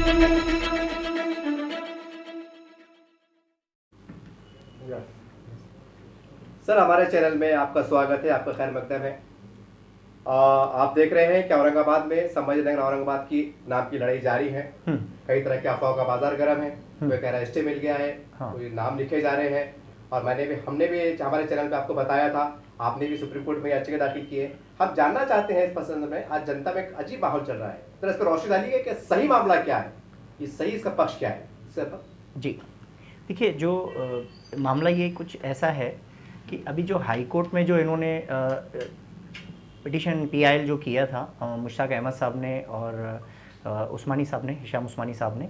Sir, हमारे channel में आपका स्वागत है, आपका खैर मकदम है। आप देख रहे हैं कि औरंगाबाद में संभाजीनगर औरंगाबाद की नाम की लड़ाई जारी है। कई तरह की अफवाहों का बाजार गर्म है। कोई कह रहा है स्टे मिल गया है, कोई नाम लिखे जा रहे हैं। और हमने भी हमारे चैनल पे आपको बताया था, आपने भी सुप्रीम कोर्ट में याचिका दाखिल की है। हम जानना चाहते हैं इस पसंद में, आज जनता में एक अजीब माहौल चल रहा है, तो इस पर रोशनी डालिए कि सही मामला क्या है, ये सही इसका पक्ष क्या है सर? जी देखिए, जो मामला ये कुछ ऐसा है कि अभी जो हाई कोर्ट में जो इन्होंने पिटिशन PIL जो किया था मुश्ताक अहमद साहब ने और उस्मानी साहब ने, हिशाम उस्मानी साहब ने,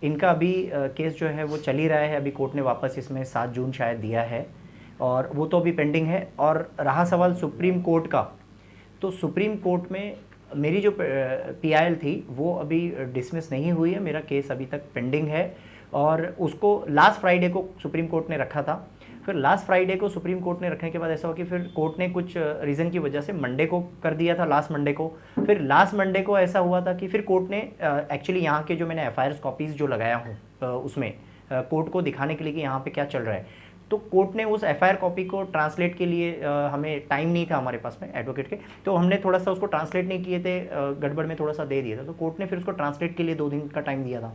इनका अभी केस जो है वो चल ही रहा है। अभी कोर्ट ने वापस इसमें 7 जून शायद दिया है और वो तो अभी पेंडिंग है। और रहा सवाल सुप्रीम कोर्ट का, तो सुप्रीम कोर्ट में मेरी जो PIL थी वो अभी डिसमिस नहीं हुई है, मेरा केस अभी तक पेंडिंग है और उसको लास्ट फ्राइडे को सुप्रीम कोर्ट ने रखा था। फिर लास्ट फ्राइडे को सुप्रीम कोर्ट ने रखने के बाद ऐसा हो कि फिर कोर्ट ने कुछ रीज़न की वजह से मंडे को कर दिया था, लास्ट मंडे को। फिर लास्ट मंडे को ऐसा हुआ था कि फिर कोर्ट ने एक्चुअली यहाँ के जो मैंने FIR कॉपीज़ जो लगाया हूँ उसमें कोर्ट को दिखाने के लिए कि यहाँ पे क्या चल रहा है, तो कोर्ट ने उस FIR कॉपी को ट्रांसलेट के लिए हमें टाइम नहीं था हमारे पास में एडवोकेट के, तो हमने थोड़ा सा उसको ट्रांसलेट नहीं किए थे, गड़बड़ में थोड़ा सा दे दिया था, तो कोर्ट ने फिर उसको ट्रांसलेट के लिए 2 दिन का टाइम दिया था।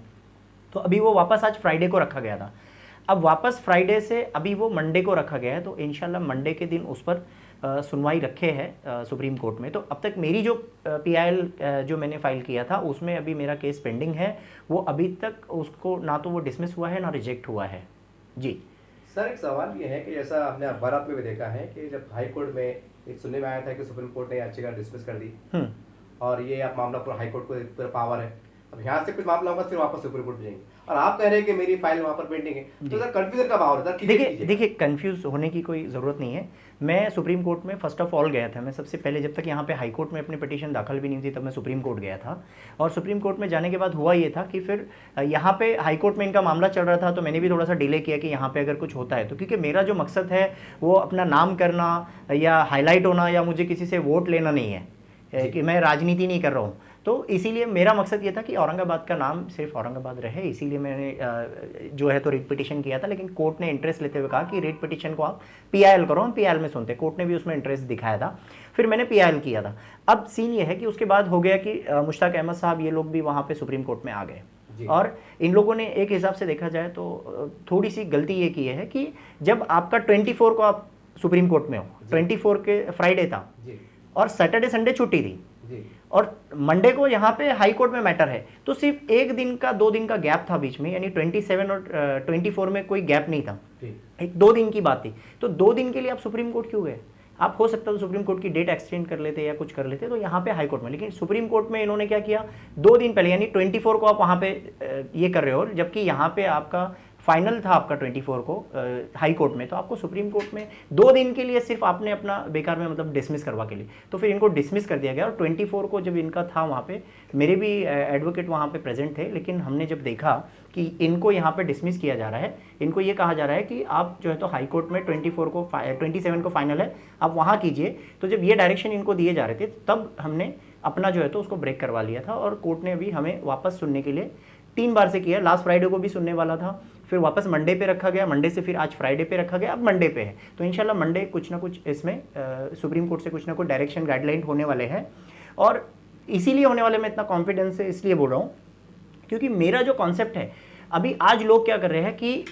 तो अभी वो वापस आज फ्राइडे को रखा गया था। अब वापस फ्राइडे से अभी वो मंडे को रखा गया है, तो इंशाल्लाह मंडे के दिन उस पर सुनवाई रखे है सुप्रीम कोर्ट में। तो अब तक मेरी जो PIL जो मैंने फाइल किया था उसमें अभी मेरा केस पेंडिंग है, वो अभी तक उसको ना तो वो डिसमिस हुआ है ना रिजेक्ट हुआ है। जी सर, एक सवाल ये है कि जैसा हमने अखबारात में भी देखा है कि जब हाई कोर्ट में एक सुनने में आया था कि सुप्रीम कोर्ट ने याचिका डिसमिस कर दी और ये अब मामला पूरा हाई कोर्ट को पूरा पावर है, अब यहाँ से कुछ मामला होगा फिर वापस सुप्रीम कोर्ट जाएंगे और आप कह रहे हैं कि मेरी फाइल वहाँ पर पेंडिंग है, तो सर कंफ्यूजन का माहौल है। देखिए कंफ्यूज होने की कोई ज़रूरत नहीं है। मैं सुप्रीम कोर्ट में फर्स्ट ऑफ ऑल गया था। मैं सबसे पहले जब तक यहाँ पे हाई कोर्ट में अपनी पिटीशन दाखिल भी नहीं थी तब मैं सुप्रीम कोर्ट गया था और सुप्रीम कोर्ट में जाने के बाद हुआ ये था कि फिर यहाँ पे हाई कोर्ट में इनका मामला चल रहा था, तो मैंने भी थोड़ा सा डिले किया कि यहाँ पे अगर कुछ होता है तो, क्योंकि मेरा जो मकसद है वो अपना नाम करना या हाईलाइट होना या मुझे किसी से वोट लेना नहीं है कि मैं राजनीति नहीं कर रहा हूँ। तो इसीलिए मेरा मकसद ये था कि औरंगाबाद का नाम सिर्फ औरंगाबाद रहे, इसीलिए मैंने जो है तो रिट पिटीशन किया था। लेकिन कोर्ट ने इंटरेस्ट लेते हुए कहा कि रिट पिटीशन को आप PIL करो, हम PIL में सुनते। कोर्ट ने भी उसमें इंटरेस्ट दिखाया था, फिर मैंने PIL किया था। अब सीन ये है कि उसके बाद हो गया कि मुश्ताक अहमद साहब ये लोग भी वहाँ पर सुप्रीम कोर्ट में आ गए और इन लोगों ने एक हिसाब से देखा जाए तो थोड़ी सी गलती ये की है कि जब आपका 24 को आप सुप्रीम कोर्ट में हो, 24 के फ्राइडे था और सैटरडे संडे छुट्टी थी और मंडे को यहाँ पे हाई कोर्ट में मैटर है, तो सिर्फ 1 दिन का 2 दिन का गैप था बीच में, यानी 27 और 24 में कोई गैप नहीं था, एक 2 दिन की बात थी। तो 2 दिन के लिए आप सुप्रीम कोर्ट क्यों गए? आप हो सकता है तो सुप्रीम कोर्ट की डेट एक्सटेंड कर लेते या कुछ कर लेते, तो यहाँ पे हाई कोर्ट में। लेकिन सुप्रीम कोर्ट में इन्होंने क्या किया, 2 दिन पहले यानी 24 को आप वहाँ पे ये कर रहे हो, जबकि यहाँ पे आपका फाइनल था आपका 24 को हाई कोर्ट में, तो आपको सुप्रीम कोर्ट में 2 दिन के लिए सिर्फ आपने अपना बेकार में मतलब डिसमिस करवा के लिए, तो फिर इनको डिसमिस कर दिया गया। और 24 को जब इनका था वहाँ पे, मेरे भी एडवोकेट वहाँ पे प्रेजेंट थे, लेकिन हमने जब देखा कि इनको यहाँ पे डिसमिस किया जा रहा है, इनको ये कहा जा रहा है कि आप जो है तो हाई कोर्ट में 27 को फाइनल है, आप वहाँ कीजिए। तो जब ये डायरेक्शन इनको दिए जा रहे थे तब हमने अपना जो है तो उसको ब्रेक करवा लिया था और कोर्ट ने भी हमें वापस सुनने के लिए 3 बार से किया। लास्ट फ्राइडे को भी सुनने वाला था, फिर वापस मंडे पे रखा गया, मंडे से फिर आज फ्राइडे पे रखा गया, अब मंडे पे है। तो इंशाल्लाह मंडे कुछ ना कुछ इसमें सुप्रीम कोर्ट से कुछ ना कुछ डायरेक्शन गाइडलाइन होने वाले हैं और इसीलिए होने वाले, मैं इतना कॉन्फिडेंस से इसलिए बोल रहा हूँ क्योंकि मेरा जो कॉन्सेप्ट है, अभी आज लोग क्या कर रहे हैं कि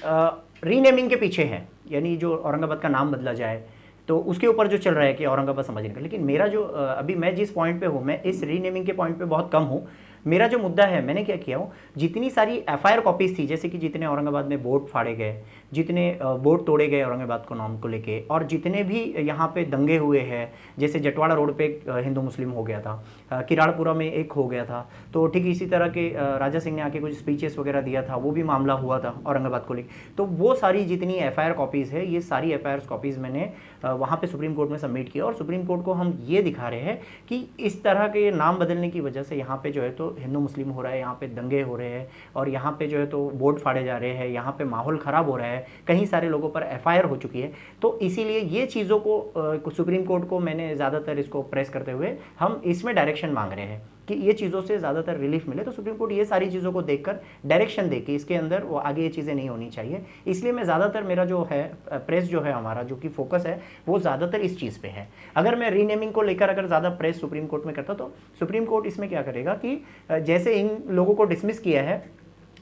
रीनेमिंग के पीछे है, यानी जो औरंगाबाद का नाम बदला जाए तो उसके ऊपर जो चल रहा है कि औरंगाबाद समझने का। लेकिन मेरा जो अभी मैं जिस पॉइंट पे हूँ, मैं इस रीनेमिंग के पॉइंट पे बहुत कम हूँ। मेरा जो मुद्दा है, मैंने क्या किया हूँ, जितनी सारी FIR कॉपीज़ थी, जैसे कि जितने औरंगाबाद में बोर्ड फाड़े गए, जितने बोर्ड तोड़े गए औरंगाबाद को नाम को लेके, और जितने भी यहाँ पे दंगे हुए हैं, जैसे जटवाड़ा रोड पे हिंदू मुस्लिम हो गया था, किराड़पुरा में एक हो गया था, तो ठीक इसी तरह के राजा सिंह ने आके कुछ स्पीचेस वगैरह दिया था, वो भी मामला हुआ था औरंगाबाद को लेकर। तो वो सारी जितनी FIR कॉपीज़ है, ये सारी FIR कॉपीज़ मैंने वहाँ पे सुप्रीम कोर्ट में सबमिट किया और सुप्रीम कोर्ट को हम ये दिखा रहे हैं कि इस तरह के नाम बदलने की वजह से यहाँ पे जो है तो हिंदू मुस्लिम हो रहा है, यहाँ पे दंगे हो रहे हैं और यहाँ पे जो है तो बोर्ड फाड़े जा रहे हैं, यहाँ पे माहौल ख़राब हो रहा है, कहीं सारे लोगों पर FIR हो चुकी है। तो इसीलिए ये चीज़ों को सुप्रीम कोर्ट को मैंने ज़्यादातर इसको प्रेस करते हुए हम इसमें डायरेक्शन मांग रहे हैं कि ये चीज़ों से ज़्यादातर रिलीफ मिले। तो सुप्रीम कोर्ट ये सारी चीज़ों को देखकर डायरेक्शन दे कि इसके अंदर वो आगे ये चीज़ें नहीं होनी चाहिए। इसलिए मैं ज़्यादातर मेरा जो है प्रेस जो है हमारा जो कि फोकस है वो ज़्यादातर इस चीज़ पे है। अगर मैं रीनेमिंग को लेकर अगर ज़्यादा प्रेस सुप्रीम कोर्ट में करता तो सुप्रीम कोर्ट इसमें क्या करेगा कि जैसे इन लोगों को डिसमिस किया है,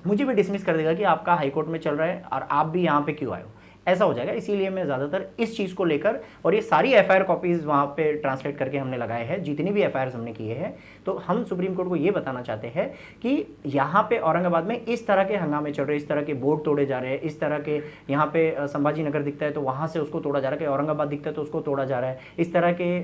मुझे भी डिसमिस कर देगा कि आपका हाई कोर्ट में चल रहा है और आप भी यहाँ पे क्यों आए हो, ऐसा हो जाएगा। इसीलिए मैं ज़्यादातर इस चीज़ को लेकर, और ये सारी एफआईआर कॉपीज़ वहाँ पे ट्रांसलेट करके हमने लगाए हैं, जितनी भी एफआईआर हमने किए हैं। तो हम सुप्रीम कोर्ट को ये बताना चाहते हैं कि यहाँ पे औरंगाबाद में इस तरह के हंगामे चल रहे हैं, इस तरह के बोर्ड तोड़े जा रहे हैं, इस तरह के यहाँ पे संभाजी नगर दिखता है तो वहाँ से उसको तोड़ा जा रहा है, औरंगाबाद दिखता है तो उसको तोड़ा जा रहा है, इस तरह के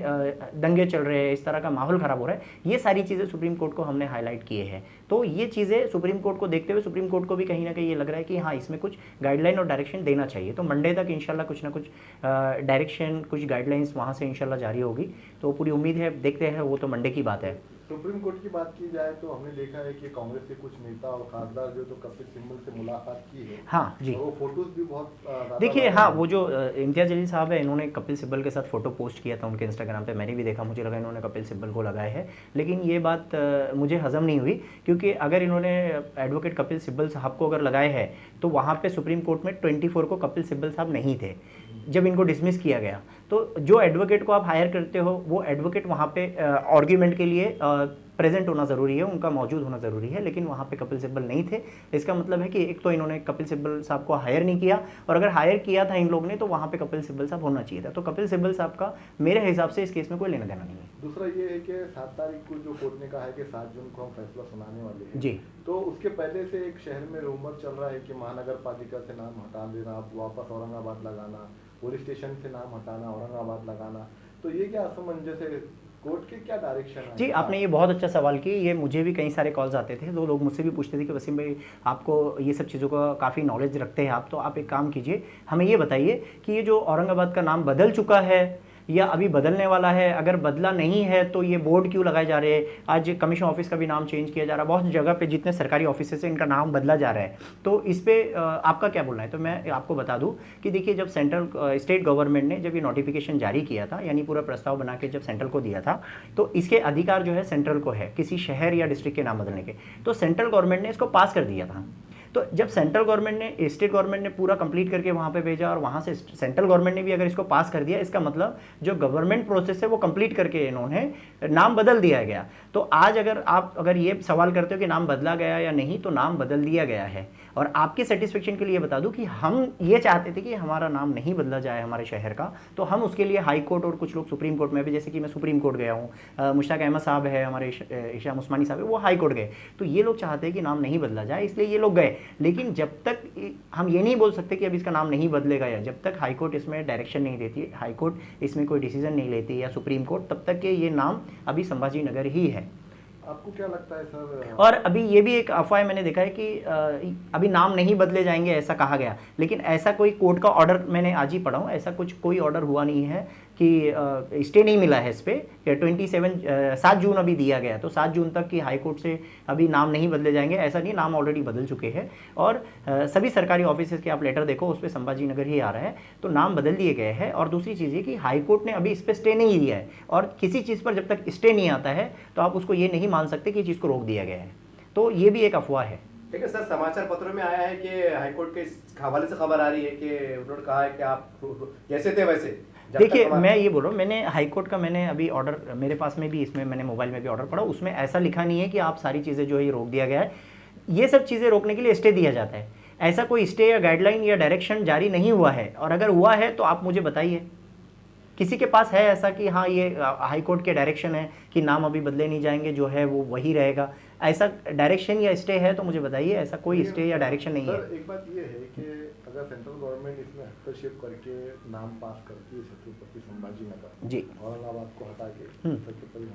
दंगे चल रहे हैं, इस तरह का माहौल ख़राब हो रहा है। ये सारी चीज़ें सुप्रीम कोर्ट को हमने हाईलाइट किए हैं। तो ये चीज़ें सुप्रीम कोर्ट को देखते हुए सुप्रीम कोर्ट को भी कहीं ना कहीं ये लग रहा है कि हाँ, इसमें कुछ गाइडलाइन और डायरेक्शन देना चाहिए। तो मंडे तक इंशाल्लाह कुछ ना कुछ डायरेक्शन, कुछ गाइडलाइंस वहाँ से इंशाल्लाह जारी होगी। तो पूरी उम्मीद है, देखते हैं, वो तो मंडे की बात है। सुप्रीम कोर्ट की बात की जाए तो हमने देखा है कि कांग्रेस के कुछ नेता और खासदार जो तो कपिल सिब्बल से मुलाकात की है। हाँ जी, वो फोटोज भी बहुत देखिए, हाँ, वो जो इम्तियाज जलील साहब है, इन्होंने कपिल सिब्बल के साथ फोटो पोस्ट किया था उनके इंस्टाग्राम पे, मैंने भी देखा, मुझे लगा इन्होंने कपिल सिब्बल को लगाया है। लेकिन ये बात मुझे हजम नहीं हुई, क्योंकि अगर इन्होंने एडवोकेट कपिल सिब्बल साहब को अगर लगाया है तो वहाँ पे सुप्रीम कोर्ट में 24 को कपिल सिब्बल साहब नहीं थे जब इनको डिसमिस किया गया। तो जो एडवोकेट को आप हायर करते हो वो एडवोकेट वहाँ पे आर्ग्यूमेंट के लिए प्रेजेंट होना ज़रूरी है, उनका मौजूद होना ज़रूरी है। लेकिन वहाँ पे कपिल सिब्बल नहीं थे। इसका मतलब है कि एक तो इन्होंने कपिल सिब्बल साहब को हायर नहीं किया, और अगर हायर किया था इन लोगों ने तो वहाँ पे कपिल सिब्बल साहब होना चाहिए था। तो कपिल सिब्बल साहब का मेरे हिसाब से इस केस में कोई लेना देना नहीं है। दूसरा ये है कि 7 तारीख को जो कोर्ट ने कहा है कि 7 जून को हम फैसला सुनाने वाले हैं जी, तो उसके पहले से एक शहर में रूमर चल रहा है कि महानगर पालिका से नाम हटा देना, वापस औरंगाबाद लगाना, पुलिस स्टेशन से नाम हटाना, औरंगाबाद लगाना। तो ये क्या असमंजस है, कोर्ट के क्या डायरेक्शन है? जी, आपने ये बहुत अच्छा सवाल किया। ये मुझे भी कई सारे कॉल्स आते थे, तो लोग मुझसे भी पूछते थे कि वसीम भाई, आपको ये सब चीज़ों का काफ़ी नॉलेज रखते हैं आप, तो आप एक काम कीजिए, हमें ये बताइए कि ये जो औरंगाबाद का नाम बदल चुका है या अभी बदलने वाला है, अगर बदला नहीं है तो ये बोर्ड क्यों लगाए जा रहे हैं? आज कमीशन ऑफिस का भी नाम चेंज किया जा रहा है, बहुत जगह पे जितने सरकारी ऑफिस से इनका नाम बदला जा रहा है। तो इस पर आपका क्या बोलना है? तो मैं आपको बता दूं कि देखिए, जब स्टेट गवर्नमेंट ने जब ये नोटिफिकेशन जारी किया था, यानी पूरा प्रस्ताव बना के जब सेंट्रल को दिया था, तो इसके अधिकार जो है सेंट्रल को है किसी शहर या डिस्ट्रिक्ट के नाम बदलने के। तो सेंट्रल गवर्नमेंट ने इसको पास कर दिया था। तो जब सेंट्रल गवर्नमेंट ने, स्टेट गवर्नमेंट ने पूरा कंप्लीट करके वहाँ पे भेजा और वहाँ से सेंट्रल गवर्नमेंट ने भी अगर इसको पास कर दिया, इसका मतलब जो गवर्नमेंट प्रोसेस है वो कंप्लीट करके इन्होंने नाम बदल दिया गया। तो आज अगर ये सवाल करते हो कि नाम बदला गया या नहीं, तो नाम बदल दिया गया है। और आपके सेटिस्फेक्शन के लिए बता दूं कि हम ये चाहते थे कि हमारा नाम नहीं बदला जाए हमारे शहर का, तो हम उसके लिए हाई कोर्ट और कुछ लोग सुप्रीम कोर्ट में भी, जैसे कि मैं सुप्रीम कोर्ट गया हूँ, मुश्ताक अहमद साहब है, हमारे इशाम उस्मानी साहब है, वो हाई कोर्ट गए। तो ये लोग चाहते हैं कि नाम नहीं बदला जाए, इसलिए ये लोग गए। लेकिन जब तक हम ये नहीं बोल सकते कि अब इसका नाम नहीं बदलेगा, या जब तक हाई कोर्ट इसमें डायरेक्शन नहीं देती, हाई कोर्ट इसमें कोई डिसीजन नहीं लेती, या सुप्रीम कोर्ट, तब तक के ये नाम अभी संभाजी नगर ही है। आपको क्या लगता है सर? और अभी ये भी एक अफवाह मैंने देखा है कि अभी नाम नहीं बदले जाएंगे, ऐसा कहा गया, लेकिन ऐसा कोई कोर्ट का ऑर्डर मैंने आज ही पढ़ा हूँ, ऐसा कुछ कोई ऑर्डर हुआ नहीं है कि स्टे नहीं मिला है इस पर। 7 जून अभी दिया गया, तो 7 जून तक की हाई कोर्ट से अभी नाम नहीं बदले जाएंगे, ऐसा नहीं, नाम ऑलरेडी बदल चुके हैं। और सभी सरकारी ऑफिस के आप लेटर देखो, उस पर संभाजी नगर ही आ रहा है, तो नाम बदल दिए गए हैं। और दूसरी चीज़ ये कि हाई कोर्ट ने अभी इस पर स्टे नहीं दिया है, और किसी चीज़ पर जब तक स्टे नहीं आता है तो आप उसको ये नहीं मान सकते कि चीज़ को रोक दिया गया है। तो ये भी एक अफवाह है। ठीक है सर, समाचार पत्रों में आया है कि हाईकोर्ट के हवाले से खबर आ रही है कि उन्होंने कहा है कि आप जैसे थे वैसे। देखिए, मैं ये बोल रहा हूँ, मैंने हाईकोर्ट का मैंने अभी ऑर्डर मेरे पास में भी, इसमें मैंने मोबाइल में भी ऑर्डर पढ़ा, उसमें ऐसा लिखा नहीं है कि आप सारी चीज़ें जो है ये रोक दिया गया है। ये सब चीज़ें रोकने के लिए स्टे दिया जाता है, ऐसा कोई स्टे या गाइडलाइन या डायरेक्शन जारी नहीं हुआ है। और अगर हुआ है तो आप मुझे बताइए, किसी के पास है ऐसा कि हाँ ये हाई कोर्ट के डायरेक्शन है कि नाम अभी बदले नहीं जाएंगे, जो है वो वही रहेगा, ऐसा डायरेक्शन या स्टे है तो मुझे बताइए। ऐसा कोई स्टे या डायरेक्शन नहीं है। एक बात ये है कि अगर सेंट्रल गवर्नमेंट इसमें हस्तक्षेप करके नाम पास करती है छत्रपति संभाजी नगर जी, औरंगाबाद को हटा के छत्रपति,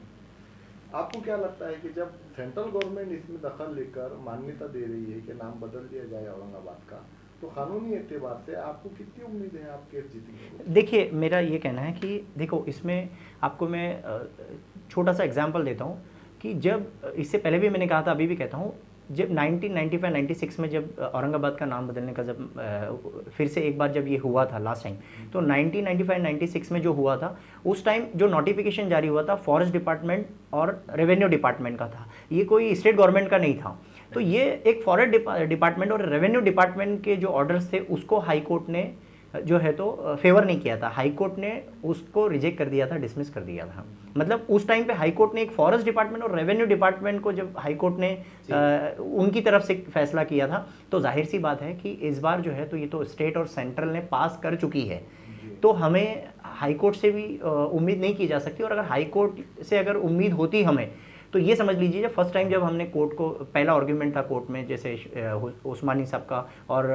आपको क्या लगता है कि जब सेंट्रल गवर्नमेंट इसमें दखल लेकर मान्यता दे रही है कि नाम बदल दिया जाए औरंगाबाद का, तो कानूनी एतबार से आपको कितनी उम्मीद है आप केस जीतेंगे? देखिए, मेरा ये कहना है कि देखो, इसमें आपको मैं छोटा सा एग्जांपल देता हूँ कि जब, इससे पहले भी मैंने कहा था, अभी भी कहता हूँ, जब 1995-96 में जब औरंगाबाद का नाम बदलने का जब फिर से एक बार जब ये हुआ था लास्ट टाइम, तो 1995-96 में जो हुआ था उस टाइम जो नोटिफिकेशन जारी हुआ था फॉरेस्ट डिपार्टमेंट और रेवेन्यू डिपार्टमेंट का था, ये कोई स्टेट गवर्नमेंट का नहीं था। तो ये एक फॉरेस्ट डिपार्टमेंट और रेवेन्यू डिपार्टमेंट के जो ऑर्डर्स थे उसको हाई कोर्ट ने जो है तो फेवर नहीं किया था, हाई कोर्ट ने उसको रिजेक्ट कर दिया था, डिसमिस कर दिया था। मतलब उस टाइम पे हाई कोर्ट ने एक फॉरेस्ट डिपार्टमेंट और रेवेन्यू डिपार्टमेंट को जब हाई कोर्ट ने उनकी तरफ से फैसला किया था, तो जाहिर सी बात है कि इस बार जो है तो ये तो स्टेट और सेंट्रल ने पास कर चुकी है, तो हमें हाई कोर्ट से भी उम्मीद नहीं की जा सकती। और अगर हाई कोर्ट से अगर उम्मीद होती हमें, तो ये समझ लीजिए फर्स्ट टाइम जब हमने कोर्ट को, पहला आर्ग्यूमेंट था कोर्ट में जैसे उस्मानी साहब का और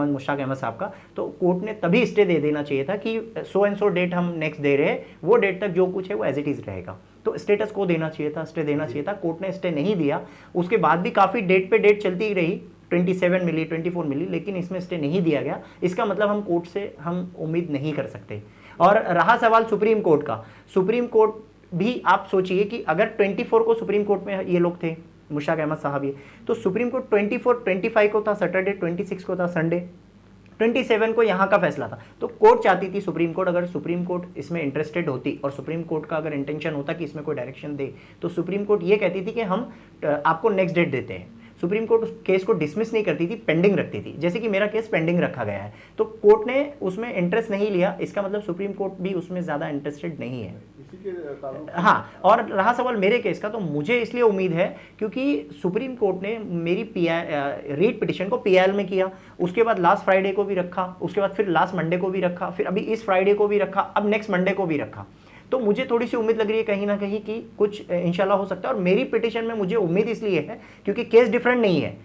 मुश्ताक अहमद साहब का, तो कोर्ट ने तभी स्टे दे देना चाहिए था कि सो एंड सो डेट हम नेक्स्ट दे रहे हैं, वो डेट तक जो कुछ है वो एज इट इज़ रहेगा, तो स्टेटस को देना चाहिए था, स्टे देना चाहिए था। कोर्ट ने स्टे नहीं दिया, उसके बाद भी काफ़ी डेट पे डेट चलती ही रही, 27 मिली, 24 मिली, लेकिन इसमें स्टे नहीं दिया गया। इसका मतलब हम कोर्ट से हम उम्मीद नहीं कर सकते। और रहा सवाल सुप्रीम कोर्ट का, सुप्रीम कोर्ट भी आप सोचिए कि अगर 24 को सुप्रीम कोर्ट में ये लोग थे, मुश्ताक अहमद साहब ये, तो सुप्रीम कोर्ट 24, 25 को था सैटरडे, 26 को था संडे, 27 को यहाँ का फैसला था। तो कोर्ट चाहती थी सुप्रीम कोर्ट, अगर सुप्रीम कोर्ट इसमें इंटरेस्टेड होती और सुप्रीम कोर्ट का अगर इंटेंशन होता कि इसमें कोई डायरेक्शन दे, तो सुप्रीम कोर्ट ये कहती थी कि हम आपको नेक्स्ट डेट देते हैं। सुप्रीम कोर्ट उस केस को डिसमिस नहीं करती थी, पेंडिंग रखती थी, जैसे कि मेरा केस पेंडिंग रखा गया है, तो कोर्ट ने उसमें इंटरेस्ट नहीं लिया, इसका मतलब सुप्रीम कोर्ट भी उसमें ज़्यादा इंटरेस्टेड नहीं है। हाँ, और रहा सवाल मेरे केस का, तो मुझे इसलिए उम्मीद है क्योंकि सुप्रीम कोर्ट ने मेरी रीट पिटिशन को PIL में किया, उसके बाद लास्ट फ्राइडे को भी रखा, उसके बाद फिर लास्ट मंडे को भी रखा, फिर अभी इस फ्राइडे को भी रखा, अब नेक्स्ट मंडे को भी रखा। तो मुझे थोड़ी सी उम्मीद लग रही है कहीं ना कहीं कि कुछ इंशाल्लाह हो सकता है। और मेरी पिटिशन में मुझे उम्मीद इसलिए है क्योंकि केस डिफरेंट नहीं है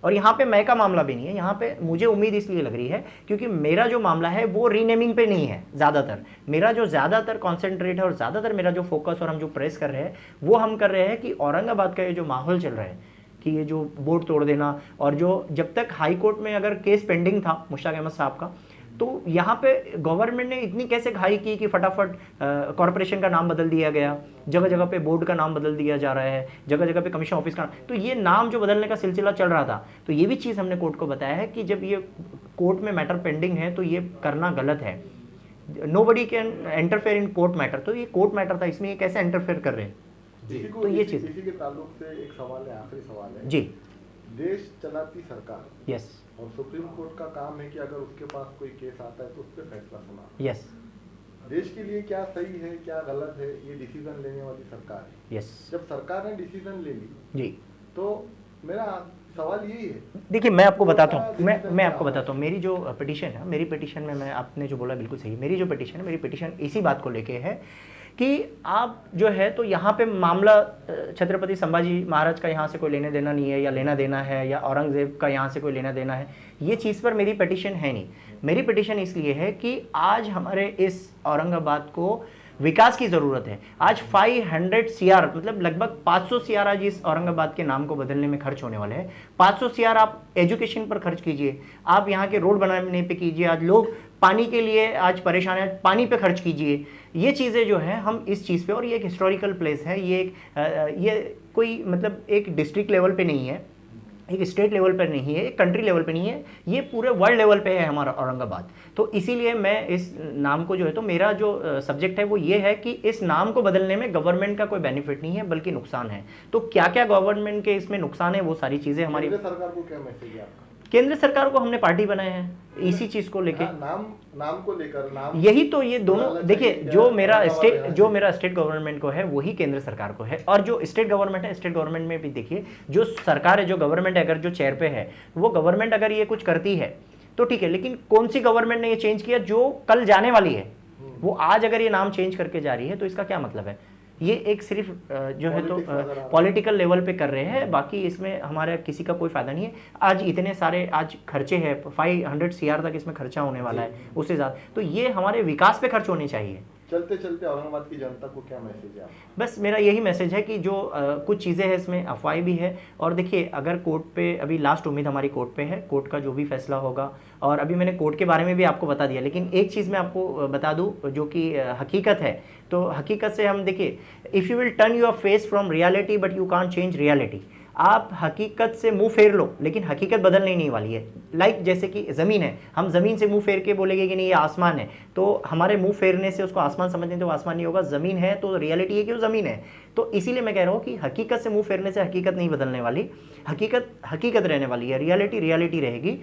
और यहाँ पे मैं का मामला भी नहीं है, यहाँ पे मुझे उम्मीद इसलिए लग रही है क्योंकि मेरा जो मामला है वो रीनेमिंग पे नहीं है ज़्यादातर, मेरा जो ज़्यादातर कॉन्सेंट्रेट है और ज़्यादातर मेरा जो फोकस और हम जो प्रेस कर रहे हैं वो हम कर रहे हैं कि औरंगाबाद का ये जो माहौल चल रहा है कि ये जो बोर्ड तोड़ देना, और जो जब तक हाई कोर्ट में अगर केस पेंडिंग था मुश्ताक अहमद साहब का, तो यहाँ पे गवर्नमेंट ने इतनी कैसे घाई की कि फटाफट कॉरपोरेशन का नाम बदल दिया गया, जगह जगह पे बोर्ड का नाम बदल दिया जा रहा है, जगह जगह पे कमीशन ऑफिस का, तो ये नाम जो बदलने का सिलसिला चल रहा था, तो ये भी चीज़ हमने कोर्ट को बताया है कि जब ये कोर्ट में मैटर पेंडिंग है तो ये करना गलत है। Nobody can interfere in court matter, तो ये कोर्ट मैटर था, इसमें ये कैसे इंटरफेयर कर रहे हैं। तो ये चीज़ इसी के ताल्लुक से एक सवाल है, आखिरी सवाल है जी। देश चलाती सरकार, यस, और सुप्रीम कोर्ट का काम है कि अगर उसके पास कोई केस आता है तो उस पर फैसला सुना। यस, देश के लिए क्या सही है क्या गलत है ये डिसीजन लेने वाली सरकार है। यस, जब सरकार ने डिसीजन ले ली जी, तो मेरा सवाल यही है, देखिए मैं आपको बताता हूँ, मैं आपको बताता हूँ मेरी जो पिटीशन है, मेरी पिटीशन में मैं, आपने जो बोला बिल्कुल सही, मेरी जो पिटीशन है, मेरी पिटीशन इसी बात को लेके है कि आप जो है तो यहाँ पे मामला छत्रपति संभाजी महाराज का यहाँ से कोई लेना देना नहीं है, या लेना देना है, या औरंगजेब का यहाँ से कोई लेना देना है, ये चीज़ पर मेरी पिटीशन है नहीं। मेरी पिटीशन इसलिए है कि आज हमारे इस औरंगाबाद को विकास की ज़रूरत है। आज 500 CR मतलब लगभग 500 CR आज इस औरंगाबाद के नाम को बदलने में खर्च होने वाले हैं। 500 CR आप एजुकेशन पर खर्च कीजिए, आप यहाँ के रोड बनाने पे कीजिए, आज लोग पानी के लिए आज परेशान है, पानी पे खर्च कीजिए। ये चीज़ें जो हैं हम इस चीज़ पे, और ये एक हिस्टोरिकल प्लेस है, ये कोई मतलब एक डिस्ट्रिक्ट लेवल पे नहीं है, एक स्टेट लेवल पर नहीं है, एक कंट्री लेवल पे नहीं है, ये पूरे वर्ल्ड लेवल पे है हमारा औरंगाबाद। तो इसीलिए मैं इस नाम को जो है तो मेरा जो सब्जेक्ट है वो ये है कि इस नाम को बदलने में गवर्नमेंट का कोई बेनिफिट नहीं है बल्कि नुकसान है। तो क्या क्या गवर्नमेंट के इसमें नुकसान है वो सारी चीज़ें हमारी। केंद्र सरकार को क्या मैसेज है आपका? केंद्र सरकार को हमने पार्टी बनाए हैं इसी चीज़ को लेके, नाम को लेकर, नाम यही तो, ये दोनों देखिए, जो मेरा स्टेट गवर्नमेंट को है वही केंद्र सरकार को है, और जो स्टेट गवर्नमेंट है, स्टेट गवर्नमेंट में भी देखिए जो सरकार है, जो गवर्नमेंट अगर जो चेयर पे है वो गवर्नमेंट अगर ये कुछ करती है तो ठीक है, लेकिन कौन सी गवर्नमेंट ने ये चेंज किया जो कल जाने वाली है, वो आज अगर ये नाम चेंज करके जा रही है तो इसका क्या मतलब है। ये एक सिर्फ जो है तो पॉलिटिकल लेवल पे कर रहे हैं, बाकी इसमें हमारे किसी का कोई फायदा नहीं है। आज इतने सारे आज खर्चे हैं, 500 CR तक इसमें खर्चा होने वाला है, उससे ज़्यादा, तो ये हमारे विकास पे खर्च होने चाहिए। चलते चलते औरंगाबाद की जनता को क्या मैसेज है? बस मेरा यही मैसेज है कि जो कुछ चीज़ें हैं इसमें अफवाह भी है, और देखिए अगर कोर्ट पे, अभी लास्ट उम्मीद हमारी कोर्ट पे है, कोर्ट का जो भी फैसला होगा, और अभी मैंने कोर्ट के बारे में भी आपको बता दिया, लेकिन एक चीज़ मैं आपको बता दूं जो कि हकीकत है, तो हकीकत से हम देखिए, if you will turn your face from reality but you can't change reality. आप हकीकत से मुंह फेर लो, लेकिन हकीकत बदलने नहीं वाली है। लाइक जैसे कि ज़मीन है, हम ज़मीन से मुंह फेर के बोलेंगे कि नहीं ये आसमान है, तो हमारे मुंह फेरने से उसको आसमान समझने तो आसमान नहीं होगा। ज़मीन है तो रियलिटी है कि वो ज़मीन है। तो इसीलिए मैं कह रहा हूँ कि हकीकत से मुंह फेरने से हकीकत नहीं बदलने वाली, हकीकत हकीकत रहने वाली है, रियलिटी रियलिटी रहेगी।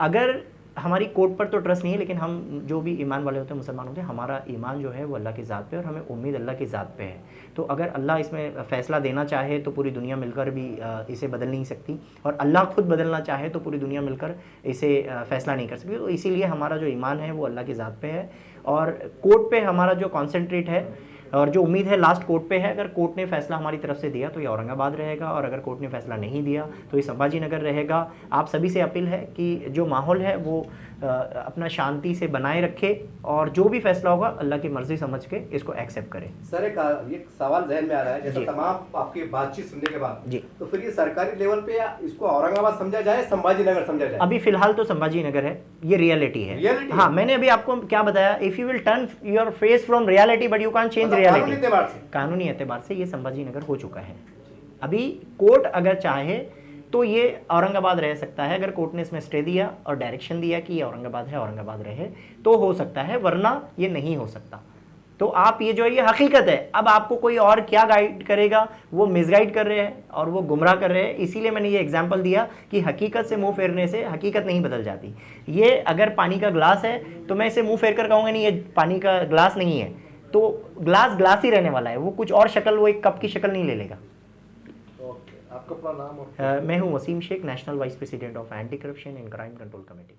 अगर हमारी कोर्ट पर तो ट्रस्ट नहीं है, लेकिन हम जो भी ईमान वाले होते हैं, मुसलमान होते हैं, हमारा ईमान जो है वो अल्लाह की ज़ात पे, और हमें उम्मीद अल्लाह की ज़ात पे है। तो अगर अल्लाह इसमें फ़ैसला देना चाहे तो पूरी दुनिया मिलकर भी इसे बदल नहीं सकती, और अल्लाह खुद बदलना चाहे तो पूरी दुनिया मिलकर इसे फ़ैसला नहीं कर सकती। तो इसीलिए हमारा जो ईमान है वो अल्लाह की ज़ात पे है, और कोर्ट पे हमारा जो कॉन्सेंट्रेट है और जो उम्मीद है लास्ट कोर्ट पे है। अगर कोर्ट ने फैसला हमारी तरफ से दिया तो ये औरंगाबाद रहेगा, और अगर कोर्ट ने फैसला नहीं दिया तो ये संभाजी नगर रहेगा। आप सभी से अपील है कि जो माहौल है वो अपना शांति से बनाए रखे, और जो भी फैसला होगा अल्लाह की मर्जी समझ के इसको एक्सेप्ट करें। सर एक सवाल जहन में आ रहा है, जैसे तमाम आपकी बातचीत सुनने के बाद जी, तो फिर ये सरकारी लेवल पे या इसको औरंगाबाद समझा जाए, संभाजी नगर समझा जाए? अभी फिलहाल तो संभाजी नगर है, ये रियलिटी है। हाँ, मैंने अभी आपको क्या बताया, if you will turn your face from reality but you can't change reality. कानूनी एतबार से ये संभाजी नगर हो चुका है। अभी कोर्ट अगर चाहे तो ये औरंगाबाद रह सकता है, अगर कोर्ट ने इसमें स्टे दिया और डायरेक्शन दिया कि ये औरंगाबाद है, औरंगाबाद रहे तो हो सकता है, वरना ये नहीं हो सकता। तो आप ये जो है ये हकीकत है। अब आपको कोई और क्या गाइड करेगा, वो मिसगाइड कर रहे हैं और वो गुमराह कर रहे हैं। इसीलिए मैंने ये एग्जांपल दिया कि हकीकत से मुंह फेरने से हकीकत नहीं बदल जाती। ये अगर पानी का ग्लास है तो मैं इसे मुंह फेर कर कहूँगा नहीं ये पानी का ग्लास नहीं है, तो ग्लास ग्लास ही रहने वाला है, वो कुछ और शक्ल, वो एक कप की शक्ल नहीं ले लेगा। ओके, आपका पूरा नाम? मैं हूँ Wasim Shaikh, national vice president of anti corruption and crime control committee.